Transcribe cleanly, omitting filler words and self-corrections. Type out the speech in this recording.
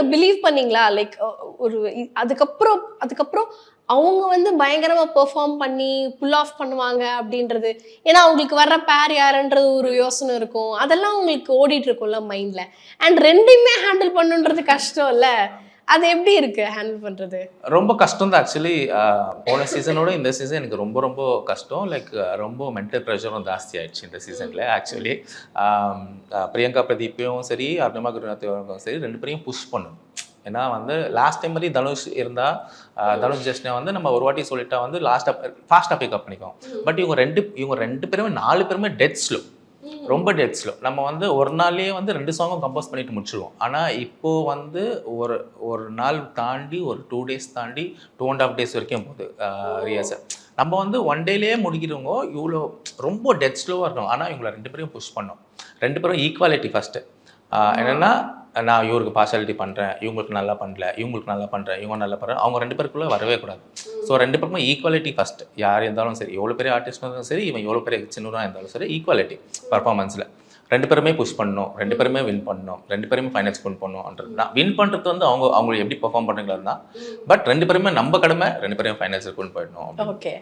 நீங்க பிலீவ் பண்ணீங்களா லைக் ஒரு அதுக்கப்புறம் அவங்க வந்து பயங்கரமா பெர்ஃபார்ம் பண்ணி புல் ஆஃப் பண்ணுவாங்க அப்படின்றது? ஏன்னா அவங்களுக்கு வர்ற பேர் யாருன்றது ஒரு யோசனை இருக்கும், அதெல்லாம் உங்களுக்கு ஓடிட்டு இருக்கும்ல மைண்ட்ல. அண்ட் ரெண்டுமே ஹேண்டில் பண்ணுன்றது கஷ்டம் இல்ல, அது எப்படி இருக்கு ஹேண்டில் பண்றது? ரொம்ப கஷ்டம் தான் ஆக்சுவலி. போன சீசனோட இந்த சீசன் எனக்கு ரொம்ப ரொம்ப கஷ்டம். லைக் ரொம்ப மென்டல் ப்ரெஷரும் ஜாஸ்தி ஆயிடுச்சு இந்த சீசனில் ஆக்சுவலி. பிரியங்கா பிரதீப்பையும் சரி, அருணிமா குருநாத்தையும் சரி, ரெண்டு பேரையும் புஷ் பண்ணணும். ஏன்னா வந்து லாஸ்ட் டைம் மாதிரி தனுஷ் இருந்தால், தனுஷ் ஜஸ்டினை வந்து நம்ம ஒரு வாட்டி சொல்லிட்டா வந்து ஃபாஸ்ட்டாக பிக்கப் பண்ணிக்குவோம். பட் இவங்க ரெண்டு பேருமே 4 பேருமே டெட் ஸ்லோ, ரொம்ப டெட் ஸ்லோ. நம்ம வந்து ஒரு நாள்லேயே வந்து 2 சாங்கும் கம்போஸ் பண்ணிட்டு முடிச்சிடுவோம். ஆனால் இப்போது வந்து ஒரு நாள் தாண்டி, ஒரு 2 days தாண்டி 2.5 days வரைக்கும் போகுது ரியாசர். நம்ம வந்து 1 dayலேயே முடிக்கிறவங்க இவ்வளோ ரொம்ப டெட் ஸ்லோவாக இருக்கும். ஆனால் இவங்களை 2 பேரையும் புஷ் பண்ணோம். 2 பேரும் ஈக்குவாலிட்டி ஃபஸ்ட்டு. என்னென்னா, நான் இவருக்கு பார்ஷாலிட்டி பண்ணுறேன், இவங்களுக்கு நல்லா பண்ணல, இவங்களுக்கு நல்லா பண்ணுறேன், இவங்க நல்லா பண்ணுறேன், அவங்க 2 பேருக்குள்ளே வரவே கூடாது. ஸோ 2 பேருக்குமே ஈக்குவாலிட்டி ஃபஸ்ட்டு. யார் இருந்தாலும் சரி, எவ்வளோ பெரிய ஆர்டிஸ்ட் இருந்தாலும் சரி, இவன் எவ்வளோ பெரிய சின்னதாக இருந்தாலும் சரி, ஈக்குவாலிட்டி பர்ஃபார்மன்ஸில் 2 பேருமே புஷ் பண்ணணும், 2 பேருமே வின் பண்ணணும், 2 பேருமே ஃபைனல்ஸ் வின் பண்ணணும்ன்றது தான். வின் பண்ணுறது வந்து அவங்க எப்படி பெர்ஃபார்ம் பண்ணுறீங்களா தான். பட் 2 பேருமே நம்ம கடமை 2 பேரையும் ஃபைனல்ஸுக்கு கொண்டு போயிடணும். ஓகே.